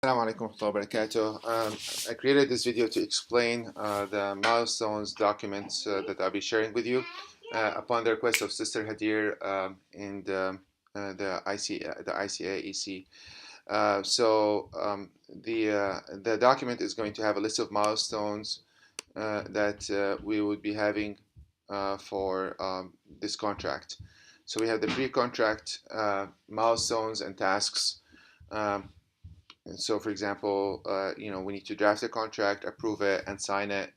Assalamu alaikum wa rahmatullahi wa barakatuh. I created this video to explain the milestones documents that I'll be sharing with you upon the request of Sister Hadir in the ICA-EC. The document is going to have a list of milestones that we would be having for this contract. So we have the pre-contract milestones and tasks. And so, for example, we need to draft a contract, approve it, and sign it.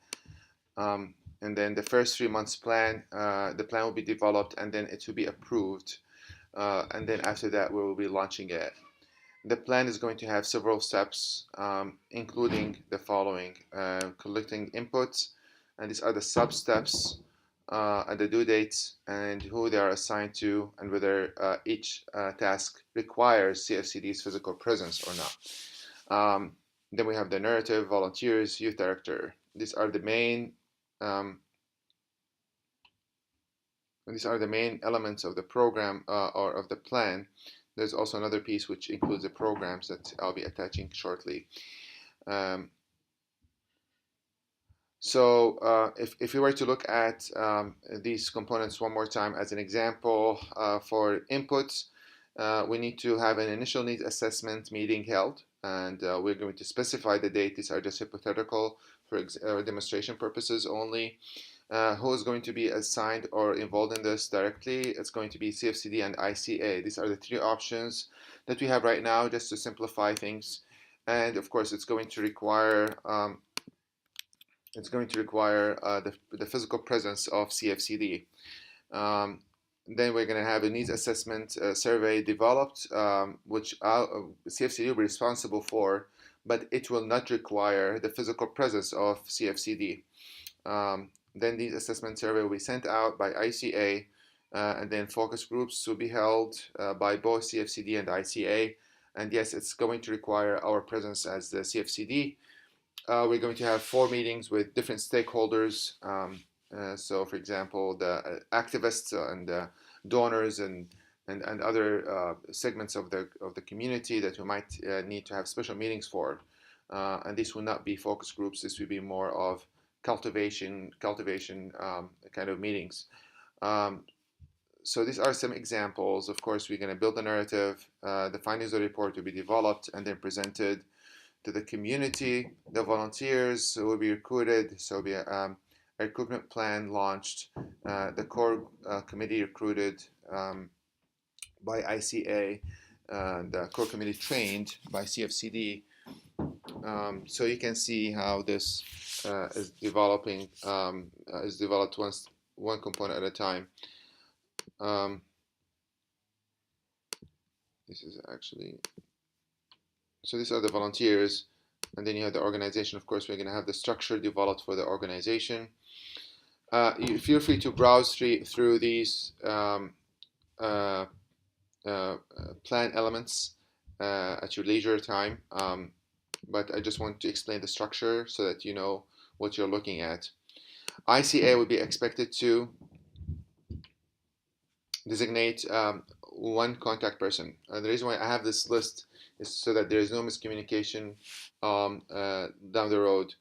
And then the first 3 months plan, the plan will be developed, and then it will be approved. And then after that, we will be launching it. The plan is going to have several steps, including the following: collecting inputs, and these are the sub steps, and the due dates, and who they are assigned to, and whether each task requires CFCD's physical presence or not. Then we have the narrative, volunteers, youth director. These are the main elements of the program or of the plan. There's also another piece which includes the programs that I'll be attaching shortly. If we were to look at these components one more time as an example, for inputs, we need to have an initial needs assessment meeting held, and we're going to specify the date. These are just hypothetical for demonstration purposes only. Who is going to be assigned or involved in this directly? It's going to be CFCD and ICA. These are the three options that we have right now, just to simplify things. And of course, it's going to require the physical presence of CFCD. Then we're going to have a needs assessment survey developed, which CFCD will be responsible for, but it will not require the physical presence of CFCD. Then these assessment survey will be sent out by ICA, and then focus groups will be held by both CFCD and ICA. And yes, it's going to require our presence as the CFCD. We're going to have 4 meetings with different stakeholders. So, for example, the activists and donors and other segments of the community that we might need to have special meetings for. And these will not be focus groups. This will be more of cultivation kind of meetings. So these are some examples. Of course, we're going to build a narrative. The findings of the report will be developed and then presented to the community. The volunteers will be recruited. So will be a recruitment plan launched. The core committee recruited by ICA. The core committee trained by CFCD. So you can see how this is developing, is developed one component at a time. This is actually, so these are the volunteers, and then you have the organization. Of course, we're going to have the structure developed for the organization. You feel free to browse through these plan elements at your leisure time. But I just want to explain the structure so that you know what you're looking at. ICA would be expected to designate one contact person. The reason why I have this list is so that there is no miscommunication down the road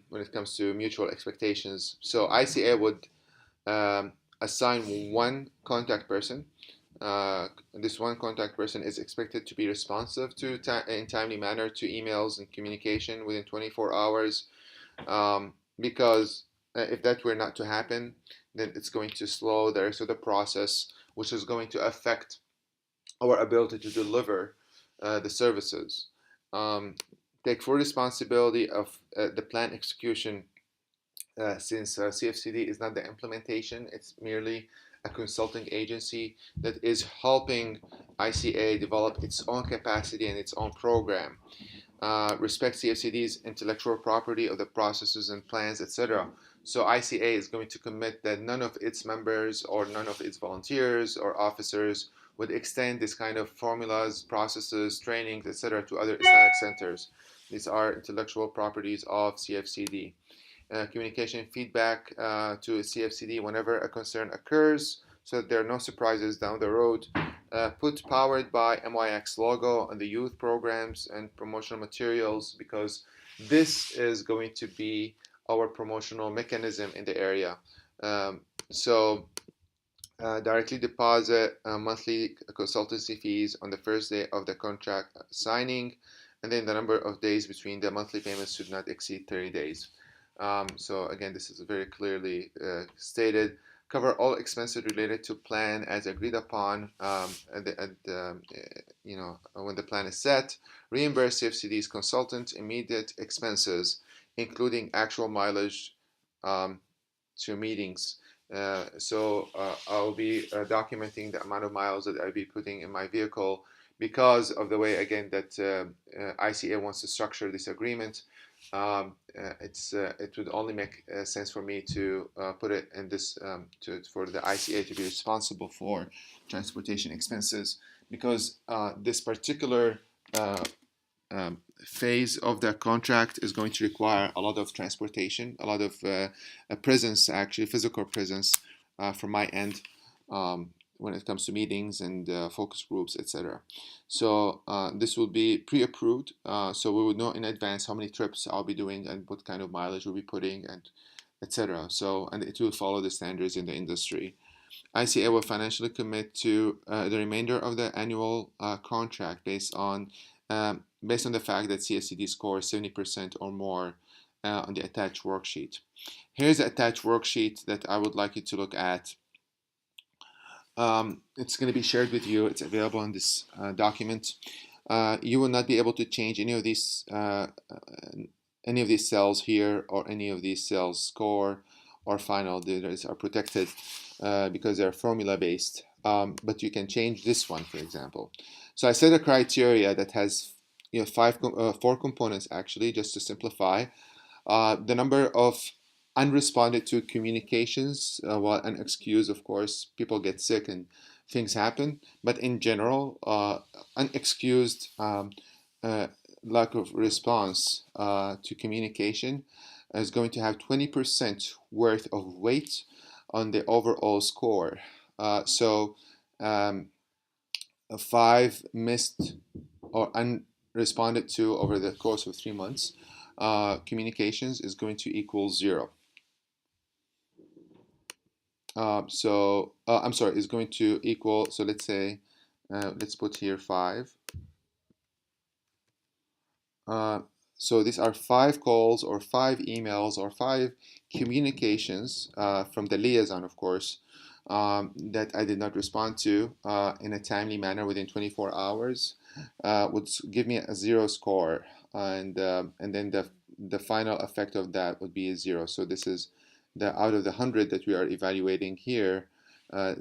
when it comes to mutual expectations. So ICA would assign one contact person. This one contact person is expected to be responsive to in timely manner to emails and communication within 24 hours, because if that were not to happen, then it's going to slow the rest of the process, which is going to affect our ability to deliver the services. Take full responsibility of the plan execution, since CFCD is not the implementation, it's merely a consulting agency that is helping ICA develop its own capacity and its own program. Respect CFCD's intellectual property of the processes and plans, etc. So ICA is going to commit that none of its members or none of its volunteers or officers would extend this kind of formulas, processes, trainings, etc. to other Islamic centers. These are intellectual properties of CFCD. Communication feedback to CFCD whenever a concern occurs, so that there are no surprises down the road. Put powered by MYX logo on the youth programs and promotional materials, because this is going to be our promotional mechanism in the area. Um, so directly deposit monthly consultancy fees on the first day of the contract signing, and then the number of days between the monthly payments should not exceed 30 days. So again, this is very clearly stated. Cover all expenses related to plan as agreed upon, when the plan is set. Reimburse CFCD's consultant immediate expenses, including actual mileage to meetings. I'll be documenting the amount of miles that I'll be putting in my vehicle, because of the way, again, that ICA wants to structure this agreement. It would only make sense for me to put it in this for the ICA to be responsible for transportation expenses, because this particular phase of the contract is going to require a lot of transportation, a lot of presence, actually physical presence from my end, when it comes to meetings and focus groups, etc. So this will be pre-approved, so we would know in advance how many trips I'll be doing and what kind of mileage we'll be putting, and etc. So, and it will follow the standards in the industry. ICA will financially commit to the remainder of the annual contract based on the fact that CFCD scores 70% or more on the attached worksheet. Here's the attached worksheet that I would like you to look at. It's going to be shared with you. It's available in this document. You will not be able to change any of these cells here, or any of these cells score or final. These are protected because they're formula based. But you can change this one, for example. So I set a criteria that has four components, actually, just to simplify. The number of unresponded to communications, well, unexcused, of course, people get sick and things happen, but in general, unexcused lack of response to communication is going to have 20% worth of weight on the overall score. So 5 missed or unresponded to over the course of 3 months communications is going to equal 0. I'm sorry, is going to equal, so let's say, let's put here 5. So these are 5 calls or 5 emails or 5 communications from the liaison, of course, that I did not respond to in a timely manner within 24 hours, would give me a 0 score, and then the final effect of that would be a 0. So this is out of the 100 that we are evaluating here,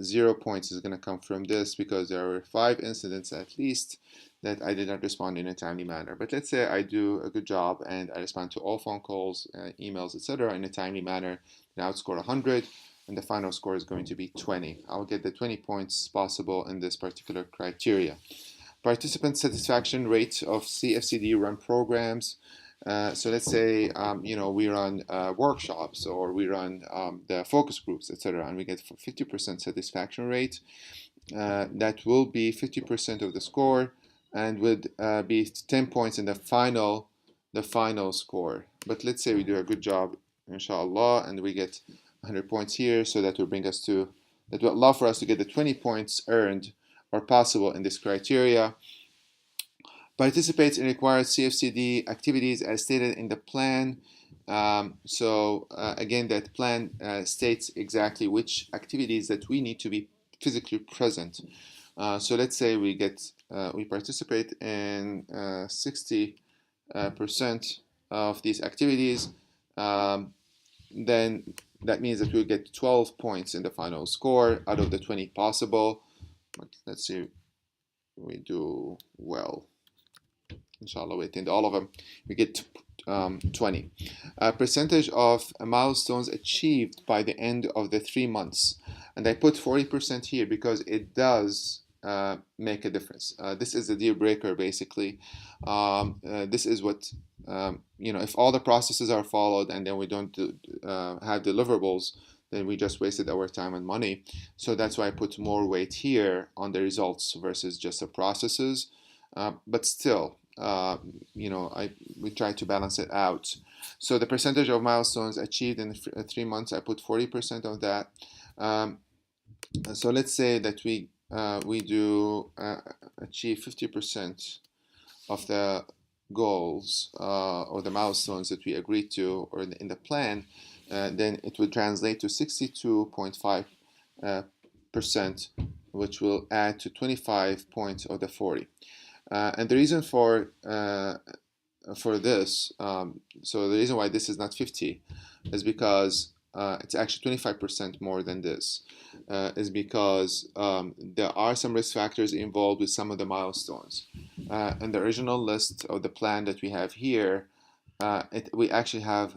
0 points is going to come from this, because there were 5 incidents at least that I did not respond in a timely manner. But let's say I do a good job and I respond to all phone calls, emails, etc. in a timely manner. Now I'd score 100, and the final score is going to be 20. I'll get the 20 points possible in this particular criteria. Participant satisfaction rate of CFCD run programs. So let's say we run workshops, or we run the focus groups, etc., and we get 50% satisfaction rate. That will be 50% of the score, and would be 10 points in the final score. But let's say we do a good job, inshallah, and we get 100 points here, so that will bring us to, that will allow for us to get the 20 points earned or possible in this criteria. Participates in required CFCD activities as stated in the plan. Again, that plan states exactly which activities that we need to be physically present. So let's say we participate in 60% of these activities. Then that means that we'll get 12 points in the final score out of the 20 possible. But let's see, we do well. Inshallah, we attend all of them. We get 20. Percentage of milestones achieved by the end of the 3 months. And I put 40% here because it does make a difference. This is a deal breaker, basically. This is what, if all the processes are followed and then we don't have deliverables, and we just wasted our time and money. So that's why I put more weight here on the results versus just the processes. But still, we try to balance it out. So the percentage of milestones achieved in 3 months, I put 40% of that. So let's say that we do achieve 50% of the goals or the milestones that we agreed to or in the plan, then it would translate to 62.5%, which will add to 25 points of the 40. And the reason for this, so the reason why this is not 50 is because it's actually 25% more than this, is because there are some risk factors involved with some of the milestones. In the original list of the plan that we have here, we actually have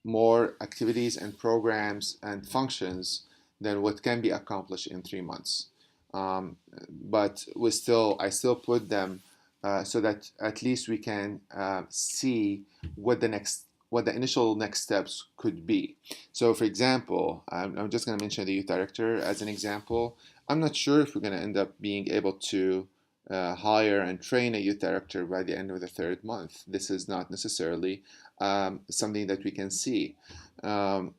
more activities and programs and functions than what can be accomplished in 3 months. But I still put them so that at least we can see what the initial next steps could be. So, for example, I'm just going to mention the youth director as an example. I'm not sure if we're going to end up being able to hire and train a youth director by the end of the 3rd month. This is not necessarily something that we can see, or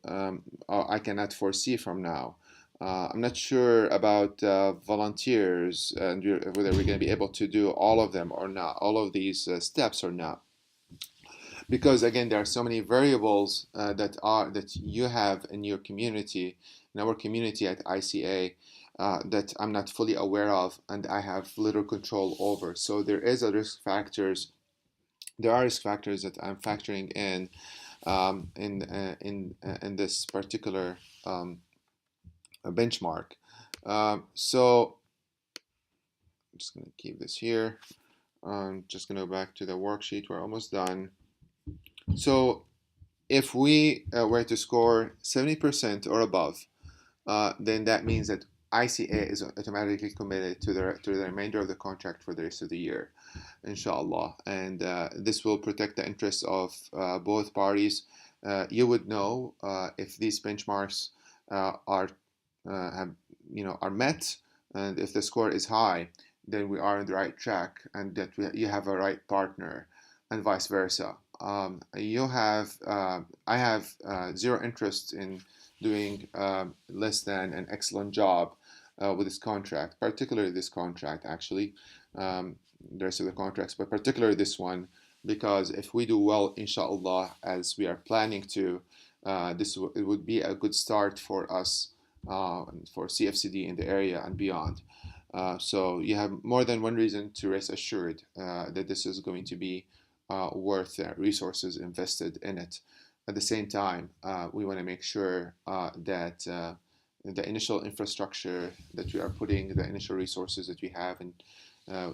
I cannot foresee from now. I'm not sure about volunteers and whether we're going to be able to do all of them or not, all of these steps or not. Because again, there are so many variables that you have in your community, in our community at ICA, that I'm not fully aware of and I have little control over. So there are risk factors that I'm factoring in this particular benchmark. So I'm just going to keep this here. I'm just going to go back to the worksheet. We're almost done. So if we were to score 70% or above, then that means that ICA is automatically committed to the remainder of the contract for the rest of the year, inshallah. And this will protect the interests of both parties. You would know if these benchmarks are met, and if the score is high, then we are on the right track, and that you have a right partner, and vice versa. I have zero interest in doing less than an excellent job with this contract, particularly this contract, actually, the rest of the contracts, but particularly this one, because if we do well, inshallah, as we are planning to, it would be a good start for us, for CFCD in the area and beyond. So you have more than one reason to rest assured that this is going to be worth resources invested in it. At the same time, we want to make sure that the initial infrastructure that we are putting, the initial resources that we have, and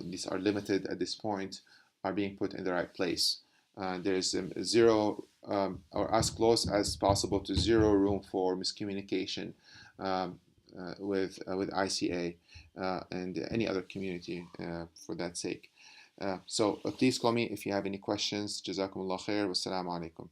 these are limited at this point, are being put in the right place. There's zero, or as close as possible to zero room for miscommunication with ICA and any other community for that sake. So please call me if you have any questions. Jazakumullah khair. Wassalamu alaikum.